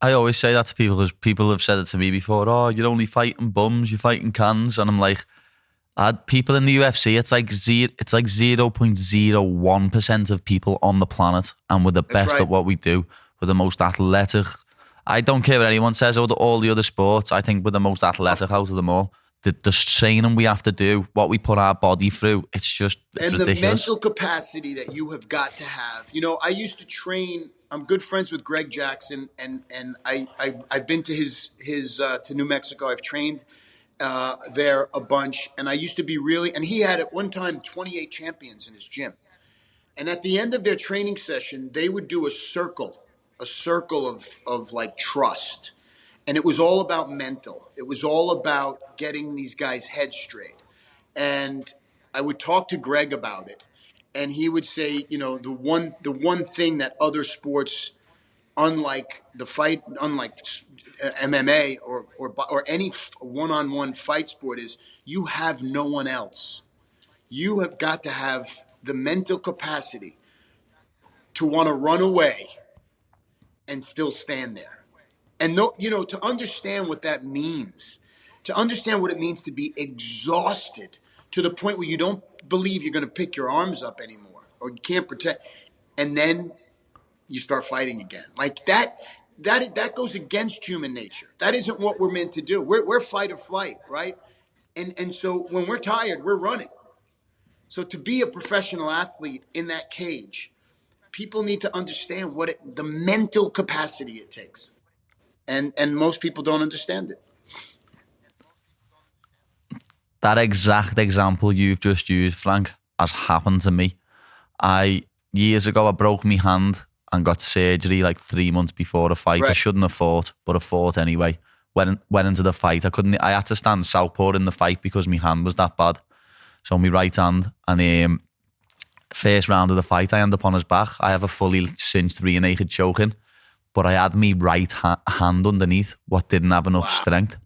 I always say that to people because people have said it to me before. Oh, you're only fighting bums, you're fighting cans, and I'm like, I had people in the UFC. It's like 0.01% of people on the planet, and we're the That's best right. at what we do. We're the most athletic. I don't care what anyone says. All the other sports, I think we're the most athletic out of them all. The training we have to do, what we put our body through, it's And the ridiculous. mental capacity that you have got to have. You know, I used to train. I'm good friends with Greg Jackson, and I've been to his to New Mexico. I've trained there a bunch, and I used to be really. And he had at one time 28 champions in his gym. And at the end of their training session, they would do a circle of like trust. And it was all about mental. It was all about getting these guys' heads straight. And I would talk to Greg about it, and he would say, you know, the one thing that other sports, unlike MMA or any one-on-one fight sport, is you have no one else. You have got to have the mental capacity to want to run away and still stand there. And no, you know, to understand what that means, to understand what it means to be exhausted to the point where you don't believe you're going to pick your arms up anymore or you can't protect, and then you start fighting again. Like that goes against human nature. That isn't what we're meant to do. We're fight or flight, right? And so when we're tired, we're running. So to be a professional athlete in that cage, people need to understand the mental capacity it takes, and most people don't understand it. That exact example you've just used, Frank, has happened to me. I Years ago I broke my hand and got surgery like 3 months before a fight. I Right. shouldn't have fought, but I fought anyway. Went into the fight. I had to stand southpaw in the fight because my hand was that bad. So my right hand, and first round of the fight, I end up on his back. I have a fully cinched rear naked choking, but I had my right hand underneath what didn't have enough Wow. strength.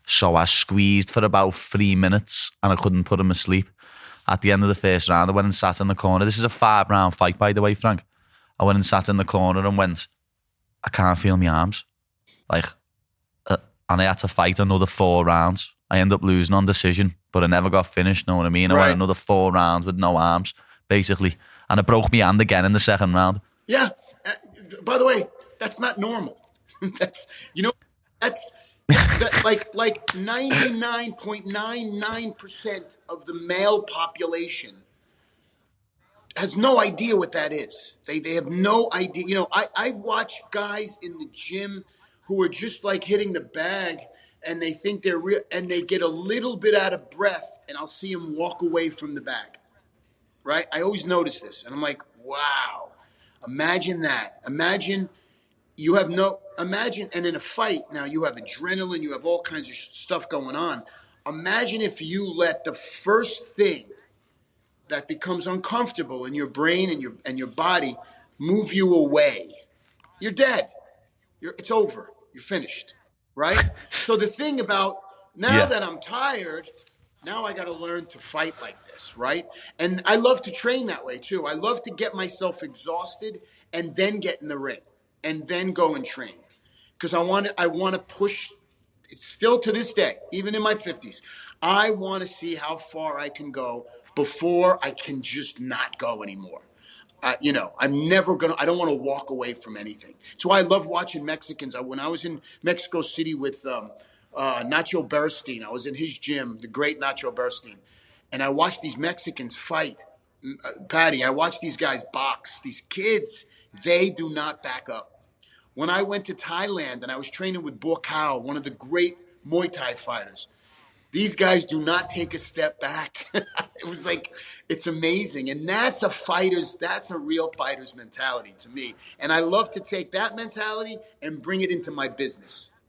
So I squeezed for about 3 minutes and I couldn't put him asleep. At the end of the first round, I went and sat in the corner. This is a 5 round fight, by the way, Frank. I went and sat in the corner and went, I can't feel my arms. Like, and I had to fight another 4 rounds. I ended up losing on decision, but I never got finished, know what I mean? I went Right. another 4 rounds with no arms, basically. And I broke my hand again in the second round. Yeah. By the way, that's not normal. That's you know, that's that like 99.99% of the male population has no idea what that is. They have no idea. You know, I watch guys in the gym who are just like hitting the bag, and they think they're real, and they get a little bit out of breath, and I'll see them walk away from the bag. Right? I always notice this, and I'm like, wow. Imagine that. Imagine you have no imagine, and in a fight now you have adrenaline, you have all kinds of stuff going on. Imagine if you let the first thing that becomes uncomfortable in your brain and your body move you away. You're dead. It's over. You're finished. Right? So the thing about now Yeah. that I'm tired, now I got to learn to fight like this, right? And I love to train that way too. I love to get myself exhausted and then get in the ring and then go and train because I want to push. It's still to this day, even in my 50s, I want to see how far I can go before I can just not go anymore. You know, I don't want to walk away from anything. So I love watching Mexicans. When I was in Mexico City with Nacho Beristain, I was in his gym, the great Nacho Beristain, and I watched these Mexicans fight. Patty, I watched these guys box. These kids, they do not back up. When I went to Thailand and I was training with Borkau, one of the great Muay Thai fighters, these guys do not take a step back. It was like, it's amazing. And that's a real fighter's mentality to me. And I love to take that mentality and bring it into my business.